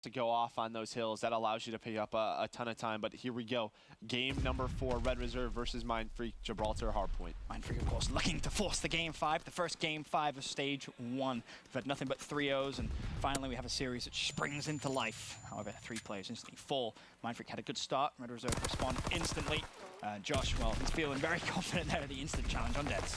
to go off on those hills. That allows you to pick up a ton of time. But here we go. Game number 4, Red Reserve versus Mind Freak, Gibraltar Hardpoint. Mind Freak, of course, looking to force the Game 5, the first Game 5 of Stage 1. We've had nothing but 3-0s, and finally we have a series that springs into life. However, 3 players instantly fall. Mind Freak had a good start. Red Reserve respond instantly. Josh, well, he's feeling very confident there at the instant challenge on Dens.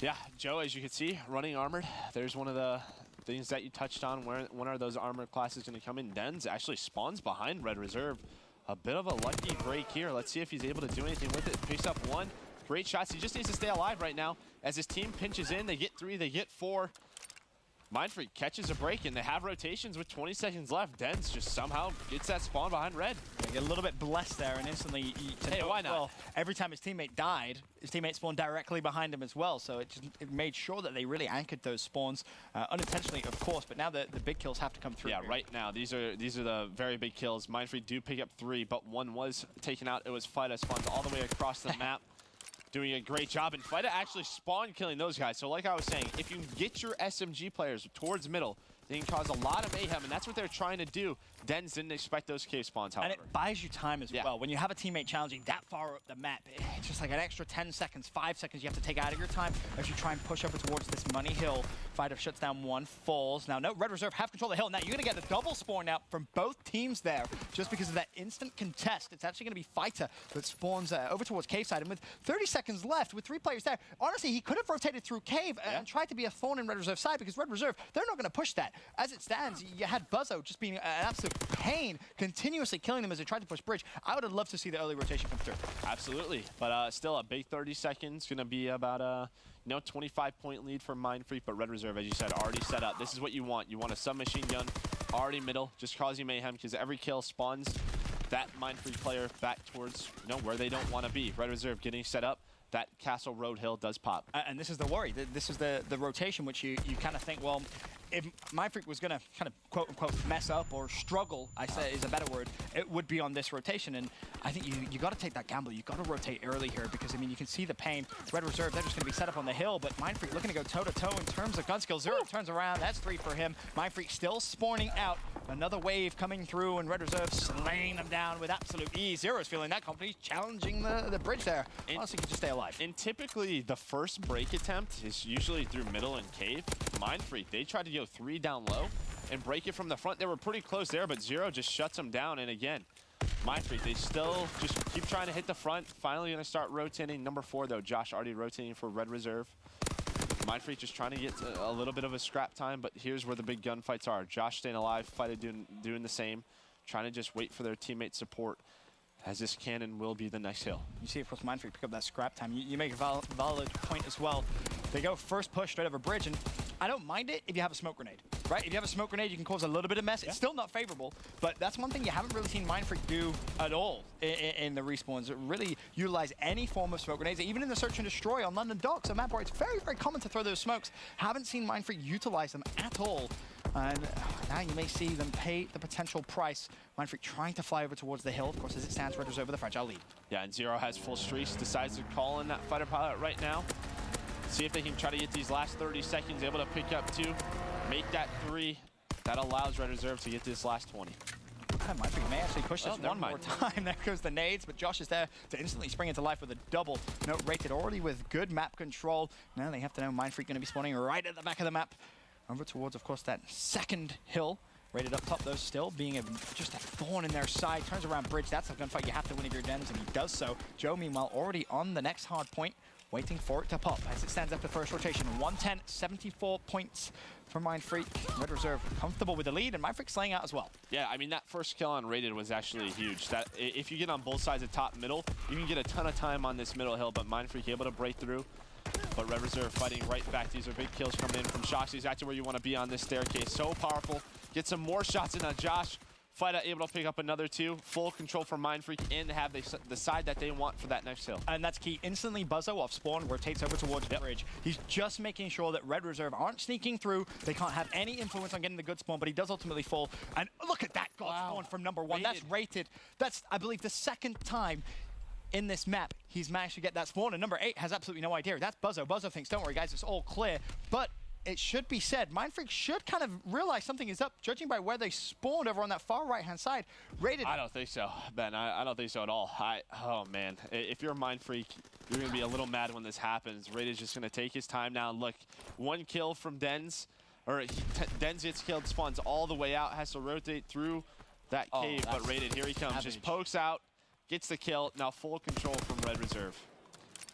Yeah, Joe, as you can see, running armored. There's one of the things that you touched on. When are those armored classes going to come in? Dens actually spawns behind Red Reserve. A bit of a lucky break here. Let's see if he's able to do anything with it. Picks up 1. Great shots. He just needs to stay alive right now. As his team pinches in, they get 3, they get 4. Mind Freak catches a break, and they have rotations with 20 seconds left. Dens just somehow gets that spawn behind Red. Yeah, get a little bit blessed there, and instantly, hey, why not? Well, every time his teammate died, his teammate spawned directly behind him as well. So it made sure that they really anchored those spawns unintentionally, of course. But now the big kills have to come through. Yeah, here. right now these are the very big kills. Mind Freak do pick up 3, but 1 was taken out. It was Fida spawns all the way across the map. Doing a great job, and Fida actually spawned killing those guys. So like I was saying, if you get your SMG players towards middle, they can cause a lot of mayhem, and that's what they're trying to do. Dens didn't expect those cave spawns, however. And it buys you time as well. When you have a teammate challenging that far up the map, it's just like an extra 10 seconds, 5 seconds you have to take out of your time as you try and push over towards this money hill. Fighter shuts down 1, falls. Now, no, Red Reserve have control of the hill. Now, you're going to get the double spawn out from both teams there just because of that instant contest. It's actually going to be Fighter that spawns over towards cave side. And with 30 seconds left, with 3 players there, honestly, he could have rotated through cave and tried to be a thorn in Red Reserve side because Red Reserve, they're not going to push that. As it stands, you had Buzzo just being an absolute pain, continuously killing them as they tried to push bridge. I would have loved to see the early rotation come through. Absolutely, but still a big 30 seconds. Going to be about a 25-point lead for Mind Freak, but Red Reserve, as you said, already set up. This is what you want. You want a submachine gun already middle, just causing mayhem because every kill spawns that Mind Freak player back towards where they don't want to be. Red Reserve getting set up. That Castle Road Hill does pop. And this is the worry. This is the rotation, which you kind of think, well, if Mind Freak was going to kind of quote-unquote mess up or struggle, I say is a better word, it would be on this rotation. And I think you got to take that gamble. You got to rotate early here because, I mean, you can see the pain. Red Reserve, they're just going to be set up on the hill, but Mind Freak looking to go toe-to-toe in terms of gun skill. Zero turns around. That's 3 for him. Mind Freak still spawning out. Another wave coming through, and Red Reserve slaying them down with absolute ease. Zero's feeling that company challenging the bridge there. Honestly, can just stay alive. And typically, the first break attempt is usually through middle and cave. Mind Freak, they tried to go 3 down low and break it from the front. They were pretty close there, but Zero just shuts them down. And again, Mind Freak, they still just keep trying to hit the front. Finally going to start rotating. Number 4, though, Josh already rotating for Red Reserve. Mind Freak just trying to get a little bit of a scrap time, but here's where the big gunfights are. Josh staying alive, Fighter doing the same, trying to just wait for their teammate support, as this cannon will be the next hill. You see, of course, Mind Freak pick up that scrap time. You make a valid point as well. They go first push straight over bridge, and I don't mind it if you have a smoke grenade, right? If you have a smoke grenade, you can cause a little bit of mess. It's still not favorable, but that's one thing you haven't really seen Mind Freak do at all in the respawns. It really utilize any form of smoke grenades, even in the search and destroy on London Docks, a map where it's very, very common to throw those smokes. Haven't seen Mind Freak utilize them at all. And now you may see them pay the potential price. Mind Freak trying to fly over towards the hill. Of course, as it stands, Red Reserve over the fragile lead. Yeah, and Zero has full streaks, decides to call in that fighter pilot right now. See if they can try to get these last 30 seconds, able to pick up 2, make that 3. That allows Red Reserve to get this last 20. Mind Freak may actually push this one more time. There goes the nades, but Josh is there to instantly spring into life with a double. Note rated already with good map control. Now they have to know Mind Freak going to be spawning right at the back of the map. Over towards, of course, that second hill. Rated up top, though, still being just a thorn in their side. Turns around bridge. That's a gunfight you have to win if you're Dens, and he does so. Joe, meanwhile, already on the next hard point, waiting for it to pop as it stands after first rotation. 110, 74 points for Mind Freak. Red Reserve comfortable with the lead, and Mind Freak slaying out as well. Yeah, I mean, that first kill on rated was actually huge. That if you get on both sides of top middle, you can get a ton of time on this middle hill, but Mind Freak able to break through. But Red Reserve fighting right back. These are big kills coming in from Shoxy. Exactly where you want to be on this staircase. So powerful. Get some more shots in on Josh. Fighter able to pick up another 2. Full control for Mind Freak and have the side that they want for that next hill. And that's key. Instantly Buzzo off spawn rotates over towards the bridge. He's just making sure that Red Reserve aren't sneaking through. They can't have any influence on getting the good spawn, but he does ultimately fall. And look at that god spawn from number 1. That's rated. That's, I believe, the second time in this map he's managed to get that spawn, and number 8 has absolutely no idea. That's Buzzo. Buzzo thinks, don't worry guys, it's all clear. But it should be said, Mindfreak should kind of realize something is up, judging by where they spawned over on that far right-hand side. Rated. I don't think so, Ben. I don't think so at all. Oh, man. If you're a Mindfreak, you're going to be a little mad when this happens. Raid's just going to take his time now. Look, one kill from Dens. Dens gets killed, spawns all the way out, has to rotate through that cave, but Rated, here he comes. Savage. Just pokes out, gets the kill. Now full control from Red Reserve.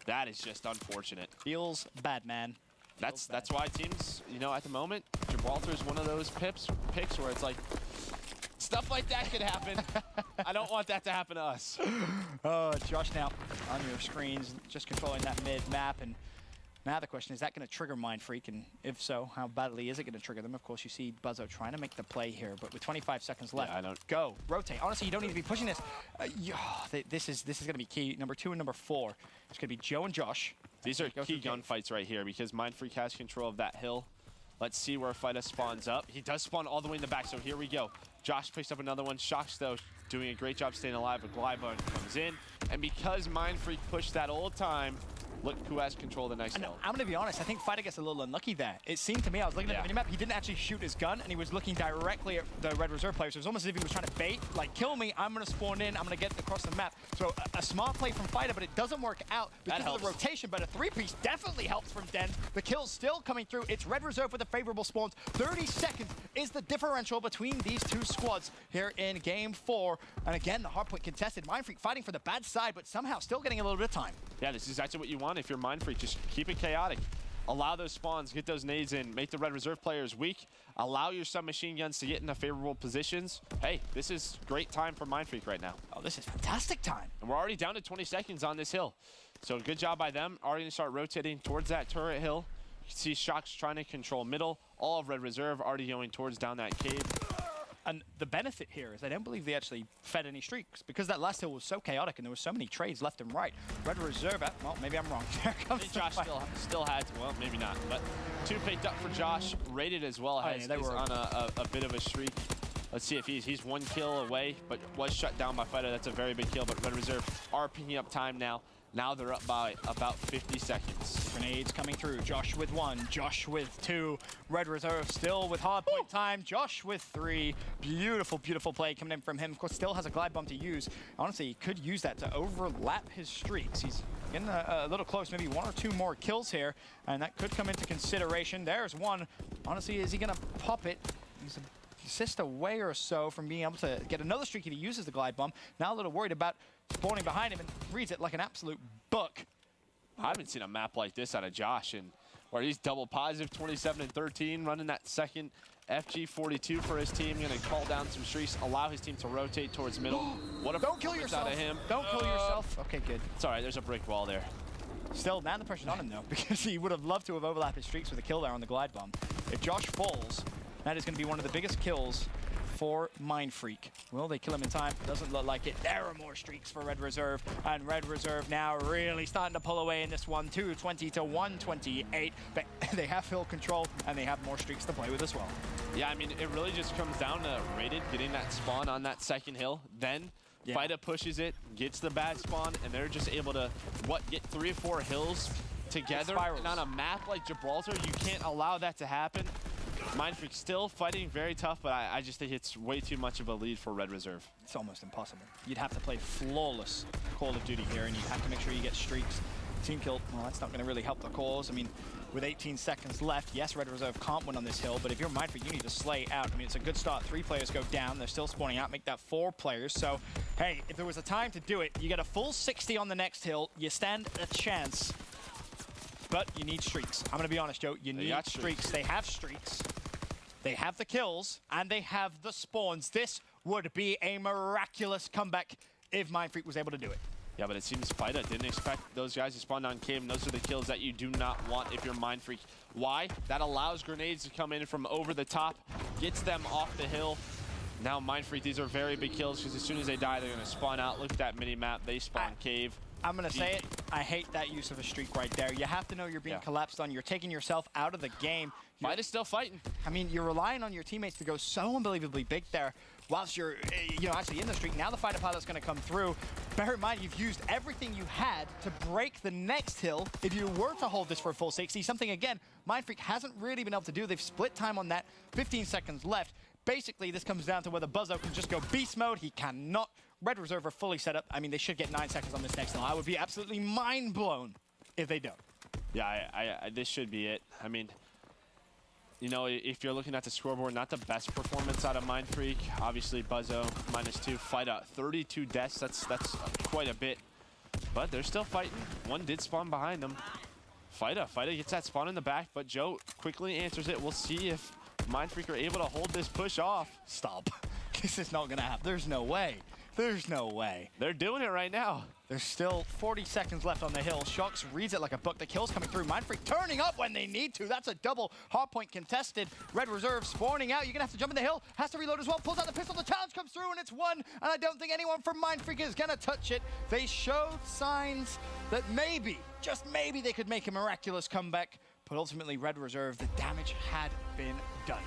That is just unfortunate. Feels bad, man. That's why teams, you know, at the moment, Gibraltar is one of those picks where it's like, stuff like that could happen. I don't want that to happen to us. Oh, Josh now on your screens, just controlling that mid map. And now the question, is that going to trigger Mindfreak? And if so, how badly is it going to trigger them? Of course, you see Buzzo trying to make the play here, but with 25 seconds left, go, rotate. Honestly, you don't need to be pushing this. This is going to be key. Number 2 and number 4. It's going to be Joe and Josh. These are key gunfights right here because Mindfreak has control of that hill. Let's see where Fida spawns up. He does spawn all the way in the back, so here we go. Josh picks up another one. Shocks, though, doing a great job staying alive. A glide button comes in. And because Mindfreak pushed that old time, look who has control of the nice hill. I'm going to be honest, I think Fida gets a little unlucky there. It seemed to me, I was looking at the minimap, he didn't actually shoot his gun, and he was looking directly at the Red Reserve players. So it was almost as if he was trying to bait, like, kill me, I'm going to spawn in, I'm going to get across the map. So a smart play from Fida, but it doesn't work out because of the rotation. But a 3-piece definitely helps from Den. The kill's still coming through. It's Red Reserve with the favorable spawns. 30 seconds is the differential between these two squads here in Game 4. And again, the hardpoint contested. Mindfreak fighting for the bad side, but somehow still getting a little bit of time. Yeah, this is exactly what you want if you're Mindfreak. Just keep it chaotic. Allow those spawns, get those nades in, make the Red Reserve players weak, allow your submachine guns to get into favorable positions. Hey, this is great time for Mindfreak right now. Oh, this is fantastic time. And we're already down to 20 seconds on this hill. So good job by them. Already going to start rotating towards that turret hill. You can see Shocks trying to control middle. All of Red Reserve already going towards down that cave. And the benefit here is I don't believe they actually fed any streaks because that last hill was so chaotic and there were so many trades left and right. Red Reserve, well, maybe I'm wrong. There comes Josh still had, well, maybe not, but 2 picked up for Josh. Rated as well has they were on a bit of a streak. Let's see if he's 1 kill away, but was shut down by Fida. That's a very big kill, but Red Reserve are picking up time now. Now they're up by about 50 seconds. Grenades coming through. Josh with 1, Josh with 2. Red Reserve still with hardpoint time. Josh with 3. Beautiful, beautiful play coming in from him. Of course, still has a glide bomb to use. Honestly, he could use that to overlap his streaks. He's getting a little close, maybe 1 or 2 more kills here, and that could come into consideration. There's 1. Honestly, is he going to pop it? He's a assist away or so from being able to get another streak if he uses the glide bomb. Now a little worried about spawning behind him and reads it like an absolute book. I haven't seen a map like this out of Josh, and where he's double positive, 27 and 13, running that second FG42 for his team. Going to call down some streaks, allow his team to rotate towards middle. What a Don't kill yourself. Out of him. Don't kill yourself. Okay, good. It's all right. There's a brick wall there. Still, now the pressure's on him, though, because he would have loved to have overlapped his streaks with a kill there on the glide bomb. If Josh falls, that is going to be one of the biggest kills for Mindfreak. Will they kill him in time? Doesn't look like it. There are more streaks for Red Reserve, and Red Reserve now really starting to pull away in this one, 220 to 128. But they have full control, and they have more streaks to play with as well. Yeah, I mean, it really just comes down to Rated getting that spawn on that second hill. Then Fida pushes it, gets the bad spawn, and they're just able to, get 3 or 4 hills together. And on a map like Gibraltar, you can't allow that to happen. Mindfreak still fighting very tough, but I just think it's way too much of a lead for Red Reserve. It's almost impossible. You'd have to play flawless Call of Duty here, and you have to make sure you get streaks. Team kill, well, that's not going to really help the cause. I mean, with 18 seconds left, yes, Red Reserve can't win on this hill, but if you're Mindfreak, you need to slay out. I mean, it's a good start. 3 players go down. They're still spawning out, make that 4 players. So, hey, if there was a time to do it, you get a full 60 on the next hill. You stand a chance. But you need streaks. I'm going to be honest, Joe. You need streaks. They have streaks. They have the kills, and they have the spawns. This would be a miraculous comeback if Mindfreak was able to do it. Yeah, but it seems Fida didn't expect those guys to spawn on cave, and those are the kills that you do not want if you're Mindfreak. Why? That allows grenades to come in from over the top, gets them off the hill. Now Mindfreak, these are very big kills, because as soon as they die, they're going to spawn out. Look at that mini-map. They spawn cave. I'm going to say it. I hate that use of a streak right there. You have to know you're being collapsed on. You're taking yourself out of the game. Fida's still fighting. I mean, you're relying on your teammates to go so unbelievably big there whilst you're, actually in the streak. Now the Fida pilot's going to come through. Bear in mind, you've used everything you had to break the next hill. If you were to hold this for a full 60, something, again, Mindfreak hasn't really been able to do. They've split time on that, 15 seconds left. Basically, this comes down to whether Buzzo can just go beast mode. He cannot. Red Reserve are fully set up. I mean, they should get 9 seconds on this next hill. I would be absolutely mind blown if they don't. Yeah, this should be it. I mean, you know, if you're looking at the scoreboard, not the best performance out of Mindfreak. Obviously, Buzzo, -2. FIDA, 32 deaths. That's quite a bit. But they're still fighting. One did spawn behind them. FIDA gets that spawn in the back, but Joe quickly answers it. We'll see if Mindfreak are able to hold this push off. Stop. This is not going to happen. There's no way. There's no way. They're doing it right now. There's still 40 seconds left on the hill. Shox reads it like a book. The kill's coming through. Mindfreak turning up when they need to. That's a double hardpoint contested. Red Reserve spawning out. You're going to have to jump in the hill. Has to reload as well. Pulls out the pistol. The challenge comes through, and it's won. And I don't think anyone from Mindfreak is going to touch it. They showed signs that maybe, just maybe, they could make a miraculous comeback. But ultimately, Red Reserve, the damage had been done.